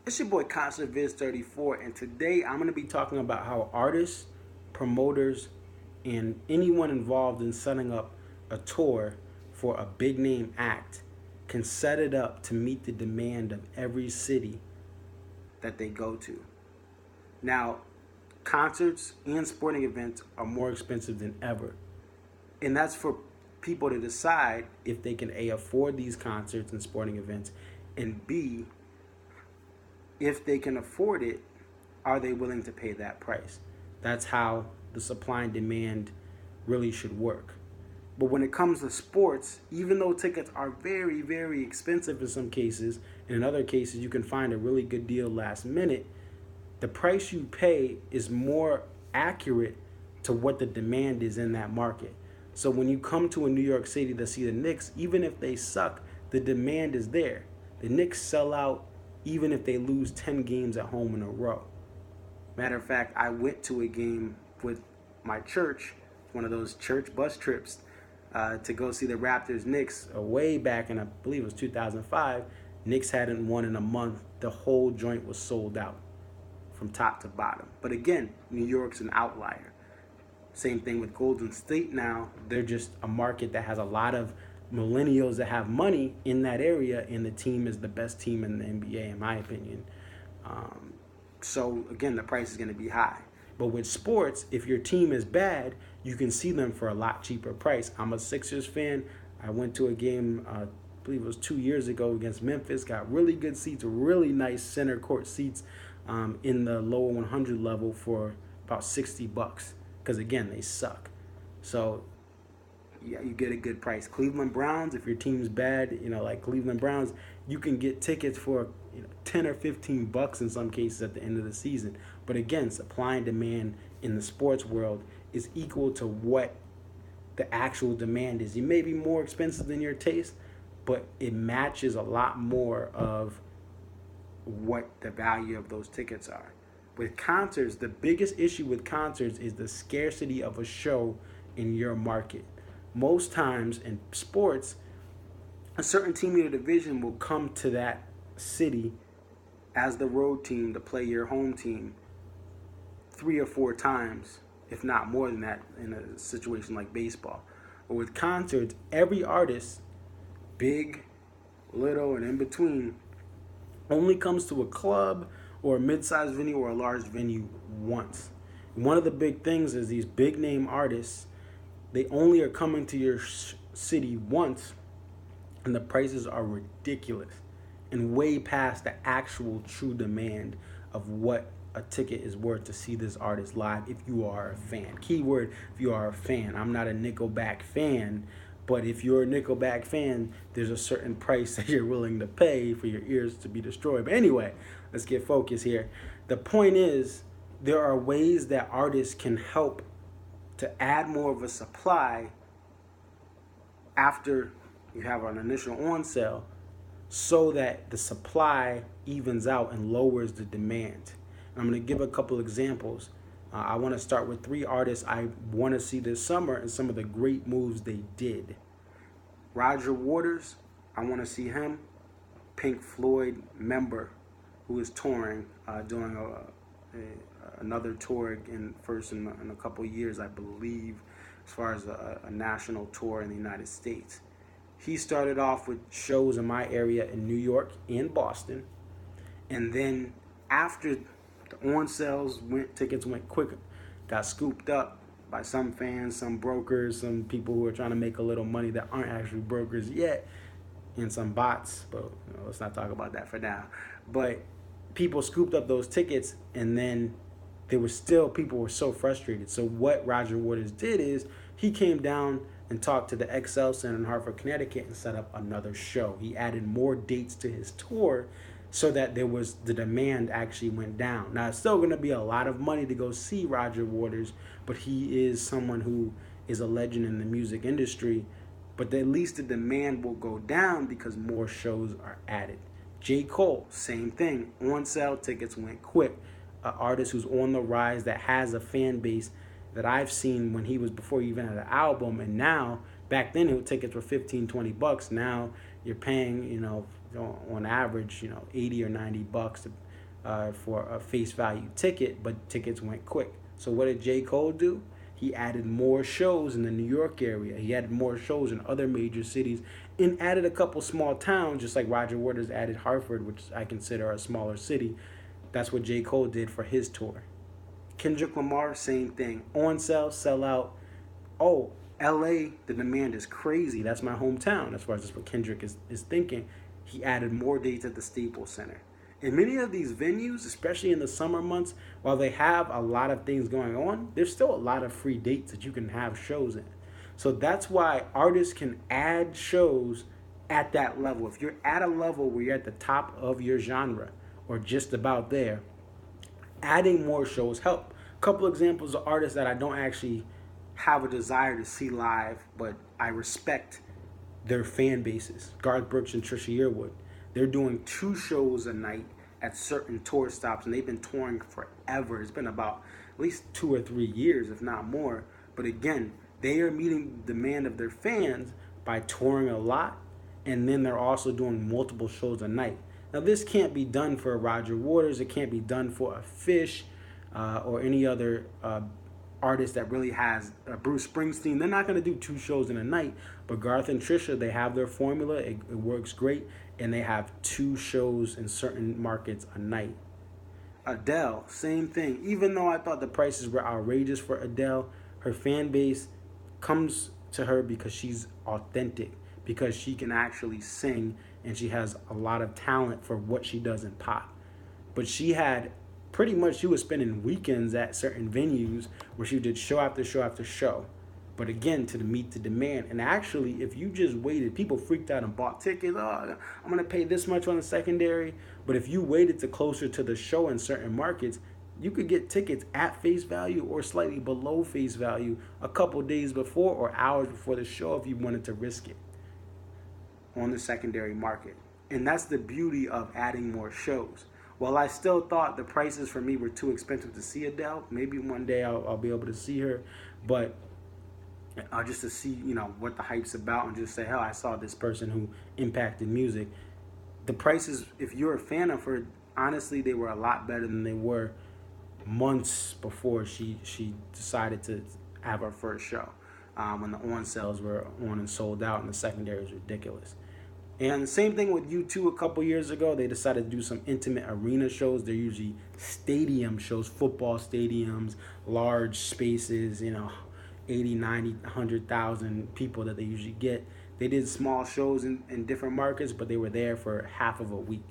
It's your boy Concert Viz 34, and today I'm going to be talking about how artists, promoters, and anyone involved in setting up a tour for a big name act can set it up to meet the demand of every city that they go to. Now, concerts and sporting events are more expensive than ever, and that's for people to decide if they can A, afford these concerts and sporting events, and B, if they can afford it, are they willing to pay that price? That's how the supply and demand really should work. But when it comes to sports, even though tickets are very, very expensive in some cases, and in other cases you can find a really good deal last minute, the price you pay is more accurate to what the demand is in that market. So when you come to a New York City to see the Knicks, even if they suck, the demand is there. The Knicks sell out even if they lose 10 games at home in a row. Matter of fact, I went to a game with my church, one of those church bus trips, to go see the Raptors Knicks way back in, I believe it was 2005. Knicks hadn't won in a month. The whole joint was sold out from top to bottom. But again, New York's an outlier. Same thing with Golden State now. They're just a market that has a lot of millennials that have money in that area, and the team is the best team in the NBA, in my opinion. So again, the price is going to be high. But with sports, if your team is bad, you can see them for a lot cheaper price. I'm a Sixers fan. I went to a game, I believe it was 2 years ago against Memphis. Got really good seats, really nice center court seats in the lower 100 level for about $60. Because again, they suck. So yeah, you get a good price. Cleveland Browns, if your team's bad, like Cleveland Browns, you can get tickets for 10 or $15 in some cases at the end of the season. But again, supply and demand in the sports world is equal to what the actual demand is. It may be more expensive than your taste, but it matches a lot more of what the value of those tickets are. With concerts, the biggest issue with concerts is the scarcity of a show in your market. Most times in sports, a certain team in your division will come to that city as the road team to play your home team 3 or 4 times, if not more than that, in a situation like baseball. But with concerts, every artist, big, little, and in between, only comes to a club or a mid-sized venue or a large venue once. And one of the big things is these big name artists, they only are coming to your city once, and the prices are ridiculous and way past the actual true demand of what a ticket is worth to see this artist live if you are a fan. Keyword, if you are a fan. I'm not a Nickelback fan, but if you're a Nickelback fan, there's a certain price that you're willing to pay for your ears to be destroyed. But anyway, let's get focused here. The point is, there are ways that artists can help to add more of a supply after you have an initial on sale, so that the supply evens out and lowers the demand. And I'm going to give a couple examples. I want to start with 3 artists I want to see this summer and some of the great moves they did. Roger Waters, I want to see him. Pink Floyd member who is touring, doing another tour in a couple years, I believe, as far as a national tour in the United States. He started off with shows in my area in New York and Boston, and then after the on sales tickets went quick, got scooped up by some fans, some brokers, some people who are trying to make a little money that aren't actually brokers yet, and some bots. But let's not talk about that for now. But people scooped up those tickets, and then people were so frustrated. So what Roger Waters did is he came down and talked to the XL Center in Hartford, Connecticut, and set up another show. He added more dates to his tour so that the demand actually went down. Now, it's still going to be a lot of money to go see Roger Waters, but he is someone who is a legend in the music industry. But at least the demand will go down because more shows are added. J. Cole, same thing. On sale tickets went quick. An artist who's on the rise that has a fan base that I've seen when he was, before he even had an album, and now, back then tickets were $15-20. Now you're paying, on average, $80 or $90 for a face value ticket, but tickets went quick. So what did J. Cole do? He added more shows in the New York area. He added more shows in other major cities and added a couple small towns, just like Roger Waters added Hartford, which I consider a smaller city. That's what J. Cole did for his tour. Kendrick Lamar, same thing. On sale, sell out. Oh, LA, the demand is crazy. That's my hometown as far as what Kendrick is thinking. He added more dates at the Staples Center. And many of these venues, especially in the summer months, while they have a lot of things going on, there's still a lot of free dates that you can have shows in. So that's why artists can add shows at that level. If you're at a level where you're at the top of your genre or just about there, adding more shows help. A couple examples of artists that I don't actually have a desire to see live, but I respect their fan bases. Garth Brooks and Trisha Yearwood. They're doing 2 shows a night at certain tour stops, and they've been touring forever. It's been about at least 2 or 3 years, if not more. But again, they are meeting the demand of their fans by touring a lot, and then they're also doing multiple shows a night. Now, this can't be done for Roger Waters. It can't be done for a Fish or any other artist that really has Bruce Springsteen. They're not going to do 2 shows in a night, but Garth and Trisha, they have their formula. It works great, and they have 2 shows in certain markets a night. Adele, same thing. Even though I thought the prices were outrageous for Adele, her fan base comes to her because she's authentic, because she can actually sing, and she has a lot of talent for what she does in pop. But she had pretty much, she was spending weekends at certain venues where she did show after show after show. But again, to meet the demand. And actually, if you just waited, people freaked out and bought tickets. Oh, I'm going to pay this much on the secondary. But if you waited to closer to the show in certain markets, you could get tickets at face value or slightly below face value a couple days before or hours before the show if you wanted to risk it on the secondary market. And that's the beauty of adding more shows. While I still thought the prices for me were too expensive to see Adele, maybe one day I'll be able to see her, but just to see, what the hype's about and just say, hell, I saw this person who impacted music. The prices, if you're a fan of her, honestly, they were a lot better than they were months before she decided to have her first show, when the on sales were on and sold out and the secondary was ridiculous. And the same thing with U2 a couple years ago. They decided to do some intimate arena shows. They're usually stadium shows, football stadiums, large spaces, 80, 90, 100,000 people that they usually get. They did small shows in different markets, but they were there for half of a week.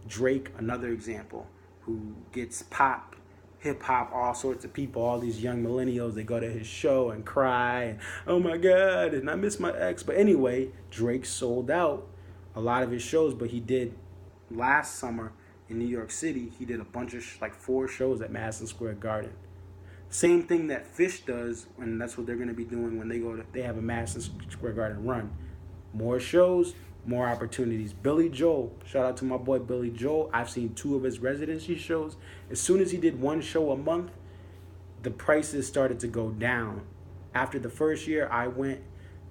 Drake, another example, who gets pop, hip-hop, all sorts of people, all these young millennials, they go to his show and cry, and, oh my God, and I miss my ex. But anyway, Drake sold out a lot of his shows, but he did last summer in New York City, he did a bunch of 4 shows at Madison Square Garden. Same thing that Fish does, and that's what they're going to be doing when they have a Madison Square Garden run. More shows, more opportunities. Billy Joel, shout out to my boy Billy Joel. I've seen 2 of his residency shows. As soon as he did 1 show a month, the prices started to go down. After the first year, I went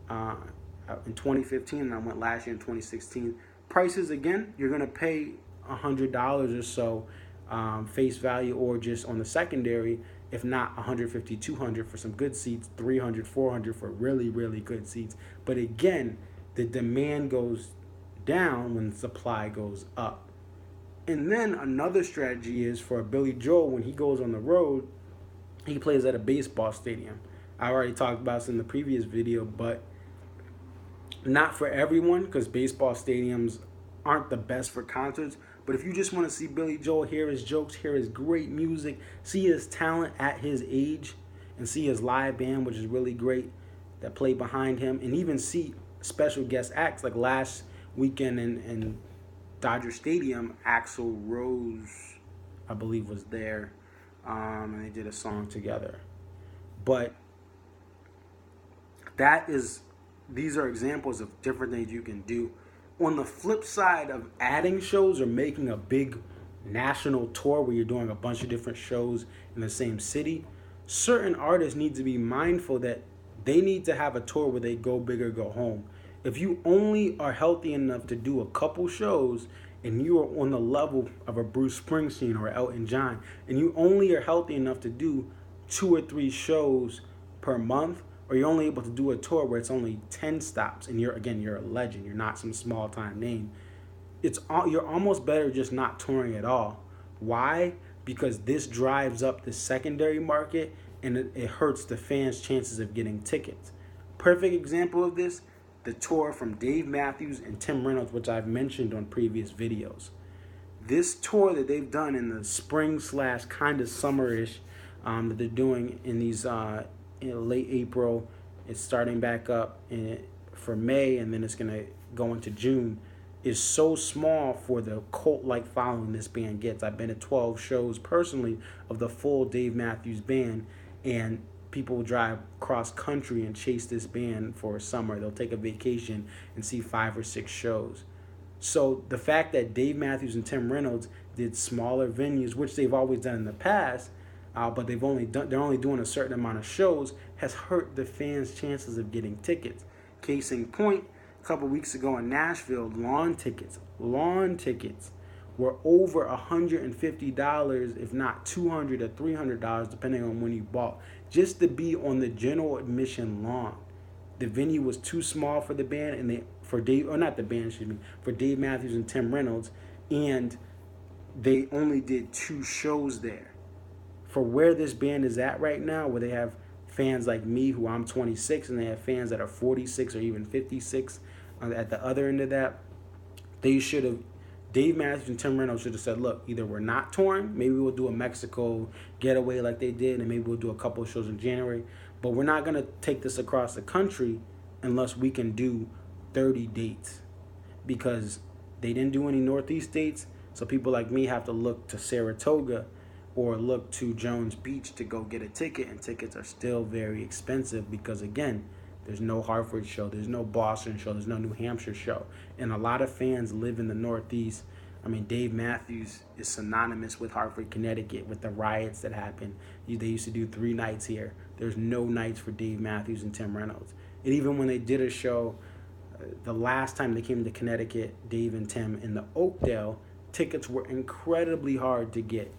in 2015, and I went last year in 2016. Prices, again, you're going to pay $100 or so face value, or just on the secondary, if not $150, $200 for some good seats, $300, $400 for really, really good seats. But again, the demand goes down when supply goes up. And then another strategy is for Billy Joel, when he goes on the road, he plays at a baseball stadium. I already talked about this in the previous video, but not for everyone, because baseball stadiums aren't the best for concerts. But if you just want to see Billy Joel, hear his jokes, hear his great music, see his talent at his age, and see his live band, which is really great, that play behind him, and even see special guest acts like last weekend in Dodger Stadium, Axl Rose, I believe, was there, and they did a song together. But these are examples of different things you can do. On the flip side of adding shows or making a big national tour where you're doing a bunch of different shows in the same city, certain artists need to be mindful that they need to have a tour where they go big or go home. If you only are healthy enough to do a couple shows and you are on the level of a Bruce Springsteen or Elton John, and you only are healthy enough to do 2 or 3 shows per month, or you're only able to do a tour where it's only 10 stops, and you're a legend, you're not some small time name, you're almost better just not touring at all. Why? Because this drives up the secondary market, and it hurts the fans' chances of getting tickets. Perfect example of this, the tour from Dave Matthews and Tim Reynolds, which I've mentioned on previous videos. This tour that they've done in the spring slash kind of summerish, that they're doing in these in late April, it's starting back up for May, and then it's gonna go into June, is so small for the cult-like following this band gets. I've been to 12 shows personally of the full Dave Matthews Band, and people drive cross country and chase this band for a summer. They'll take a vacation and see 5 or 6 shows. So the fact that Dave Matthews and Tim Reynolds did smaller venues, which they've always done in the past, but they're only doing a certain amount of shows, has hurt the fans' chances of getting tickets. Case in point, a couple weeks ago in Nashville, lawn tickets were over $150, if not $200 or $300, depending on when you bought, just to be on the general admission lawn. The venue was too small for the band, and for Dave Matthews and Tim Reynolds, and they only did 2 shows there. For where this band is at right now, where they have fans like me, who I'm 26, and they have fans that are 46 or even 56 at the other end of that, Dave Matthews and Tim Reynolds should have said, look, either we're not touring, maybe we'll do a Mexico getaway like they did, and maybe we'll do a couple of shows in January, but we're not going to take this across the country unless we can do 30 dates, because they didn't do any Northeast dates, so people like me have to look to Saratoga or look to Jones Beach to go get a ticket, and tickets are still very expensive because, again, there's no Hartford show, there's no Boston show, there's no New Hampshire show, and a lot of fans live in the Northeast. I mean, Dave Matthews is synonymous with Hartford, Connecticut, with the riots that happened. They used to do 3 nights here. There's no nights for Dave Matthews and Tim Reynolds. And even when they did a show, the last time they came to Connecticut, Dave and Tim, in the Oakdale, tickets were incredibly hard to get.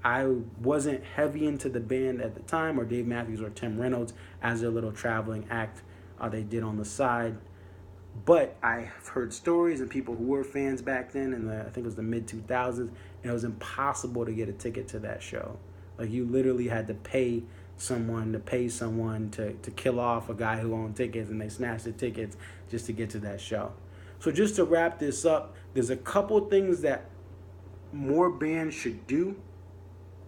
I wasn't heavy into the band at the time, or Dave Matthews or Tim Reynolds, as their little traveling act they did on the side. But I've heard stories and people who were fans back then in I think it was the mid-2000s, and it was impossible to get a ticket to that show. Like, you literally had to pay someone to kill off a guy who owned tickets, and they snatched the tickets just to get to that show. So just to wrap this up, there's a couple things that more bands should do.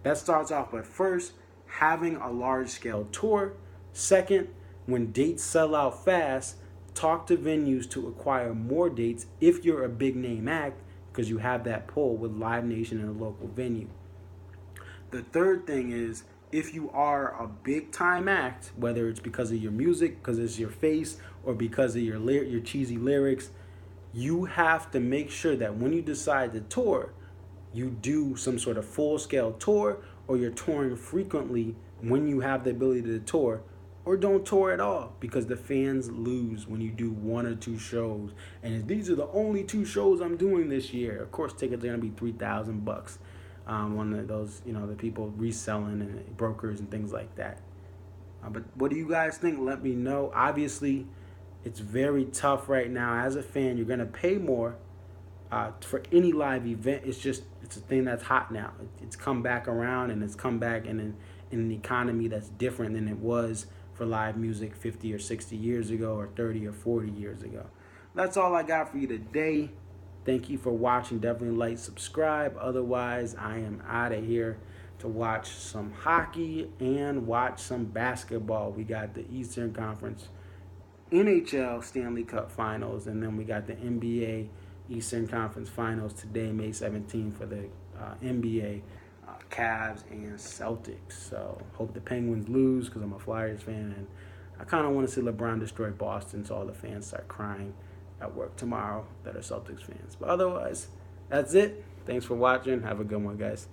That starts off with, first, having a large-scale tour. Second, when dates sell out fast, talk to venues to acquire more dates if you're a big-name act, because you have that pull with Live Nation and a local venue. The third thing is, if you are a big-time act, whether it's because of your music, because it's your face, or because of your cheesy lyrics, you have to make sure that when you decide to tour, you do some sort of full-scale tour, or you're touring frequently when you have the ability to tour, or don't tour at all, because the fans lose when you do 1 or 2 shows. And if these are the only 2 shows I'm doing this year, of course tickets are going to be $3,000. One of those, the people reselling and brokers and things like that. But what do you guys think? Let me know. Obviously, it's very tough right now. As a fan, you're going to pay more for any live event. It's a thing that's hot now. It's come back around, and it's come back in an economy that's different than it was for live music 50 or 60 years ago, or 30 or 40 years ago. That's all I got for you today. Thank you for watching. Definitely like, subscribe. Otherwise, I am out of here to watch some hockey and watch some basketball. We got the Eastern Conference NHL Stanley Cup Finals, and then we got the NBA Eastern Conference Finals today, May 17th, for the NBA, Cavs and Celtics. So hope the Penguins lose, because I'm a Flyers fan, and I kind of want to see LeBron destroy Boston, so all the fans start crying at work tomorrow that are Celtics fans. But otherwise, that's it. Thanks for watching. Have a good one, guys.